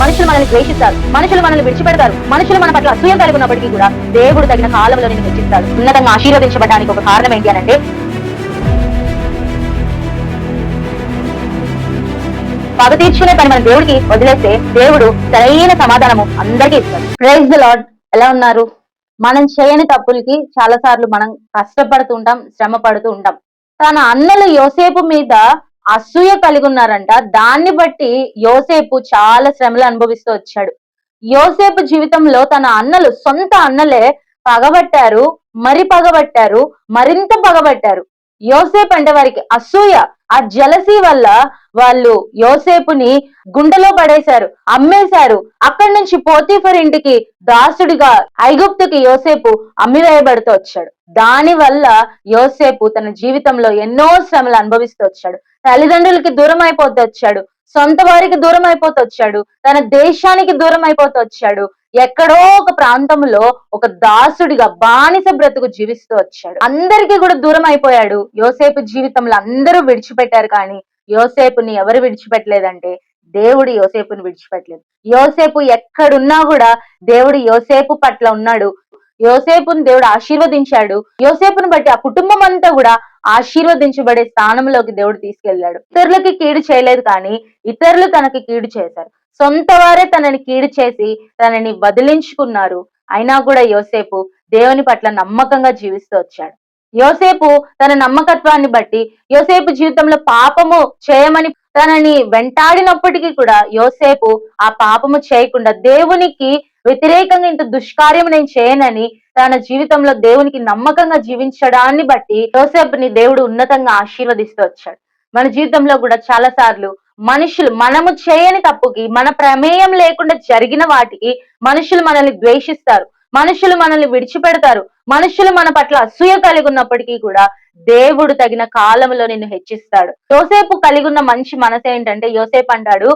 మనుషులు మనల్ని ద్వేషిస్తారు, మనుషులు మనల్ని విడిచిపెడతారు, మనుషులు మన పట్ల అసూయ కలిగి ఉన్నప్పటికీ కూడా దేవుడు తగిన కాలంలో నిన్ను హెచ్చిస్తాడు. ఉన్నతంగా ఆశీర్వదించబడడానికి ఒక కారణం ఏంటి అనంటే పగ తీర్చుకునే పని మన దేవుడికి వదిలేస్తే దేవుడు సరైన సమాధానము అందరికీ ఇస్తాడు. Praise the Lord. ఎలా ఉన్నారు? మనం చేయని తప్పులకి చాలా సార్లు మనం కష్టపడుతూ ఉంటాం, శ్రమ పడుతూ ఉంటాం. తన అన్నలు యోసేపు మీద అసూయ కలిగి ఉన్నారంట. దాన్ని బట్టి యోసేపు చాలా శ్రమలు అనుభవిస్తూ వచ్చాడు. యోసేపు జీవితంలో తన అన్నలు, సొంత అన్నలే పగబట్టారు, పగబట్టారు, మరింత పగబట్టారు. యోసేపు అంటే వారికి అసూయ. ఆ జలసీ వల్ల వాళ్ళు యోసేపుని గుండెలో పడేశారు, అమ్మేశారు. అక్కడి నుంచి పోతీఫర్ ఇంటికి దాసుడిగా ఐగుప్తుకి యోసేపు అమ్మివేయబడుతూ వచ్చాడు. దాని వల్ల యోసేపు తన జీవితంలో ఎన్నో శ్రమలు అనుభవిస్తూ వచ్చాడు. తల్లిదండ్రులకి దూరం అయిపోతూ వచ్చాడు, సొంత వారికి దూరం అయిపోతూ వచ్చాడు, తన దేశానికి దూరం అయిపోతూ వచ్చాడు. ఎక్కడో ఒక ప్రాంతంలో ఒక దాసుడిగా బానిస బ్రతుకు జీవిస్తూ వచ్చాడు. అందరికీ కూడా దూరం అయిపోయాడు. యోసేపు జీవితంలో అందరూ విడిచిపెట్టారు, కానీ యోసేపుని ఎవరు విడిచిపెట్టలేదంటే దేవుడు యోసేపుని విడిచిపెట్టలేదు. యోసేపు ఎక్కడున్నా కూడా దేవుడు యోసేపు పట్ల ఉన్నాడు. యోసేపుని దేవుడు ఆశీర్వదించాడు. యోసేపుని బట్టి ఆ కుటుంబం అంతా కూడా ఆశీర్వదించబడే స్థానంలోకి దేవుడు తీసుకెళ్లాడు. ఇతరులకి కీడు చేయలేదు, కానీ ఇతరులు తనకి కీడు చేశారు. సొంత వారే తనని కీడు చేసి తనని వదిలించుకున్నారు. అయినా కూడా యోసేపు దేవుని పట్ల నమ్మకంగా జీవిస్తూ వచ్చాడు. యోసేపు తన నమ్మకత్వాన్ని బట్టి, యోసేపు జీవితంలో పాపము చేయమని తనని వెంటాడినప్పటికీ కూడా యోసేపు ఆ పాపము చేయకుండా దేవునికి వ్యతిరేకంగా ఇంత దుష్కార్యం నేను చేయనని తన జీవితంలో దేవునికి నమ్మకంగా జీవించడాన్ని బట్టి యోసేపుని దేవుడు ఉన్నతంగా ఆశీర్వదిస్తూ వచ్చాడు. మన జీవితంలో కూడా చాలా సార్లు మనుషులు మనము చేయని తప్పుకి, మన ప్రమేయం లేకుండా జరిగిన వాటికి మనుషులు మనల్ని ద్వేషిస్తారు, మనుషులు మనల్ని విడిచిపెడతారు, మనుషులు మన పట్ల అసూయ కలిగి ఉన్నప్పటికీ కూడా దేవుడు తగిన కాలంలో నిన్ను హెచ్చిస్తాడు. యోసేపు కలిగి ఉన్న మంచి మనసు ఏంటంటే, యోసేపు అంటాడు,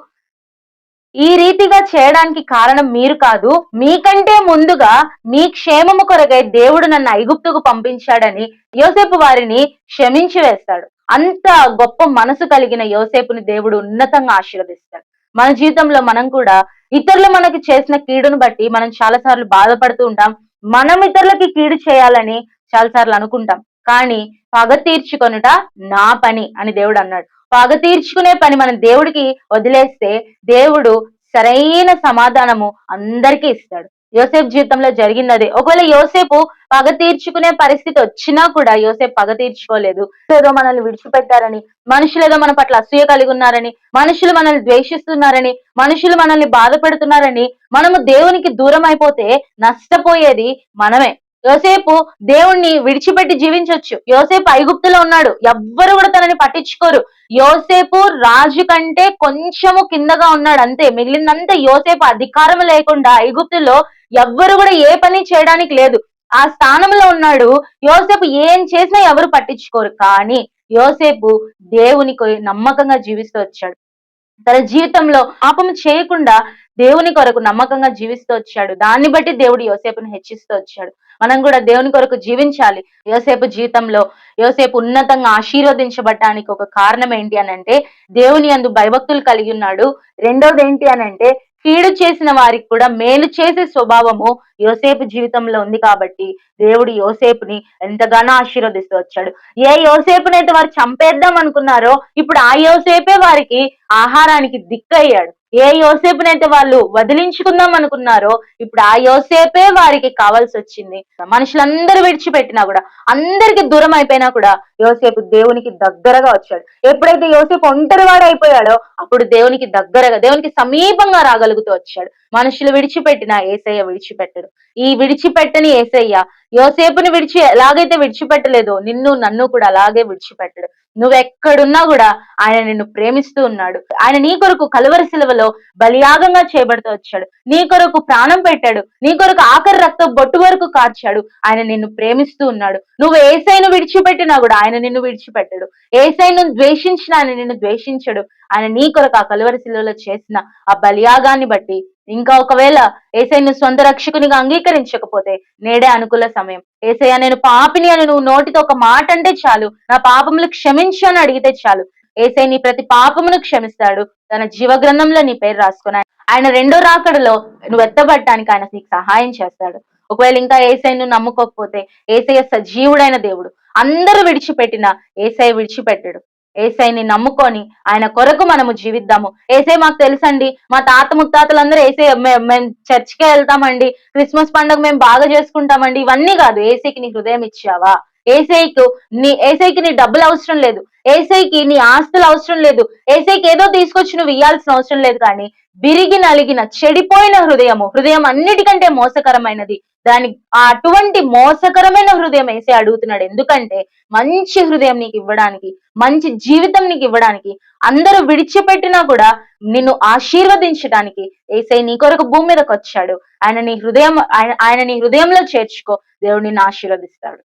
ఈ రీతిగా చేయడానికి కారణం మీరు కాదు, మీకంటే ముందుగా మీ క్షేమము కొరకై దేవుడు నన్ను ఐగుప్తుకు పంపించాడని యోసేపు వారిని క్షమించి వేస్తాడు. అంత గొప్ప మనసు కలిగిన యోసేపుని దేవుడు ఉన్నతంగా ఆశీర్వదిస్తాడు. మన జీవితంలో మనం కూడా ఇతరులు మనకి చేసిన కీడును బట్టి మనం చాలా సార్లు బాధపడుతూ ఉంటాం. మనం ఇతరులకి కీడు చేయాలని చాలా సార్లు అనుకుంటాం, కానీ పగ తీర్చుకొనుట నా పని అని దేవుడు అన్నాడు. పగ తీర్చుకునే పని మనం దేవుడికి వదిలేస్తే దేవుడు సరైన సమాధానము అందరికీ ఇస్తాడు. యోసేపు జీవితంలో జరిగింది అదే. ఒకవేళ యోసేపు పగ తీర్చుకునే పరిస్థితి వచ్చినా కూడా యోసేపు పగ తీర్చుకోలేదు. ఏదో మనల్ని విడిచిపెట్టారని, మనుషులు ఏదో మన పట్ల అసూయ కలిగి ఉన్నారని, మనుషులు మనల్ని ద్వేషిస్తున్నారని, మనుషులు మనల్ని బాధ పెడుతున్నారని మనము దేవునికి దూరం అయిపోతే నష్టపోయేది మనమే. యోసేపు దేవుణ్ణి విడిచిపెట్టి జీవించొచ్చు. యోసేపు ఐగుప్తులో ఉన్నాడు, ఎవ్వరు కూడా తనని పట్టించుకోరు. యోసేపు రాజు కంటే కొంచెము కిందగా ఉన్నాడు అంతే. మిగిలిందంతా యోసేపు అధికారం లేకుండా ఐగుప్తులో ఎవ్వరు కూడా ఏ పని చేయడానికి లేదు, ఆ స్థానంలో ఉన్నాడు. యోసేపు ఏం చేసినా ఎవరు పట్టించుకోరు, కానీ యోసేపు దేవునికి నమ్మకంగా జీవిస్తూ వచ్చాడు. తన జీవితంలో పాపం చేయకుండా దేవుని కొరకు నమ్మకంగా జీవిస్తూ వచ్చాడు. దాన్ని బట్టి దేవుడు యోసేపును హెచ్చిస్తూ వచ్చాడు. మనం కూడా దేవుని కొరకు జీవించాలి. యోసేపు జీవితంలో యోసేపు ఉన్నతంగా ఆశీర్వదించబడటానికి ఒక కారణం ఏంటి అనంటే దేవుని యందు భయభక్తులు కలిగి ఉన్నాడు. రెండోది ఏంటి అనంటే కీడు చేసిన వారికి కూడా మేలు చేసే స్వభావము యోసేపు జీవితంలో ఉంది. కాబట్టి దేవుడు యోసేపుని ఎంతగానో ఆశీర్వదిస్తూ వచ్చాడు. ఏ యోసేపునైతే వారు చంపేద్దాం అనుకున్నారో ఇప్పుడు ఆ యోసేపే వారికి ఆహారానికి దిక్కయ్యాడు. ఏ యోసేపునైతే వాళ్ళు వదిలించుకుందాం అనుకున్నారో ఇప్పుడు ఆ యోసేపే వారికి కావాల్సి వచ్చింది. మనుషులందరూ విడిచిపెట్టినా కూడా, అందరికి దూరం అయిపోయినా కూడా యోసేపు దేవునికి దగ్గరగా వచ్చాడు. ఎప్పుడైతే యోసేపు ఒంటరివాడు అయిపోయాడో అప్పుడు దేవునికి దగ్గరగా, దేవునికి సమీపంగా రాగలుగుతూ వచ్చాడు. మనుషులు విడిచిపెట్టినా యేసయ్య విడిచిపెట్టడు. ఈ విడిచిపెట్టని యేసయ్య యోసేపుని ఎలాగైతే విడిచిపెట్టలేదో నిన్ను నన్ను కూడా అలాగే విడిచిపెట్టడు. నువ్వెక్కడున్నా కూడా ఆయన నిన్ను ప్రేమిస్తూ ఉన్నాడు. ఆయన నీ కొరకు కలువరి శిలువలో బలియాగంగా చేయబడుతూ వచ్చాడు. నీ కొరకు ప్రాణం పెట్టాడు. నీ కొరకు ఆఖరి రక్తం బొట్టు వరకు కార్చాడు. ఆయన నిన్ను ప్రేమిస్తూ ఉన్నాడు. నువ్వు యేసయ్యను విడిచిపెట్టినా కూడా ఆయన నిన్ను విడిచిపెట్టడు. యేసయ్యను ద్వేషించిన ఆయన నిన్ను ద్వేషించడు. ఆయన నీ కొరకు ఆ కలువరి శిలువలో చేసిన ఆ బలియాగాన్ని బట్టి ఇంకా ఒకవేళ యేసయ్యను సొంత రక్షకునిగా అంగీకరించకపోతే నేడే అనుకూల సమయం. యేసయ్య నేను పాపిని అని నువ్వు నోటితో ఒక మాట అంటే చాలు, నా పాపములు క్షమించు అని అడిగితే చాలు, ఏసై నీ ప్రతి పాపమును క్షమిస్తాడు. తన జీవ గ్రంథంలో నీ పేరు రాసుకుని ఆయన రెండో రాకడలో నువ్వు ఎత్తబడటానికి ఆయన నీకు సహాయం చేస్తాడు. ఒకవేళ ఇంకా ఏసైను నమ్ముకోకపోతే, ఏసయ్య సజీవుడైన దేవుడు. అందరూ విడిచిపెట్టిన ఏసయ్య విడిచిపెట్టడు. ఏసైని నమ్ముకొని ఆయన కొరకు మనము జీవిద్దాము. ఏసై మాకు తెలుసండి, మా తాత ముత్తాతలందరూ ఏసై మేము చర్చికే వెళ్తామండి, క్రిస్మస్ పండుగ మేము బాగా చేసుకుంటామండి, ఇవన్నీ కాదు. ఏసైకి నీ హృదయం ఇచ్చావా? ఏసైకి నీ డబ్బులు అవసరం లేదు, ఏసైకి నీ ఆస్తులు అవసరం లేదు, ఏసైకి ఏదో తీసుకొచ్చి నువ్వు ఇయ్యాల్సిన అవసరం లేదు. కానీ విరిగి నలిగిన చెడిపోయిన హృదయం అన్నిటికంటే మోసకరమైనది. అటువంటి మోసకరమైన హృదయం ఏసై అడుగుతున్నాడు. ఎందుకంటే మంచి హృదయం నీకు ఇవ్వడానికి, మంచి జీవితం నీకు ఇవ్వడానికి, అందరూ విడిచిపెట్టినా కూడా నిన్ను ఆశీర్వదించడానికి ఏసై నీ కొరకు భూమి మీదకి వచ్చాడు. ఆయన నీ హృదయంలో చేర్చుకో, దేవుడు నిన్ను ఆశీర్వదిస్తాడు.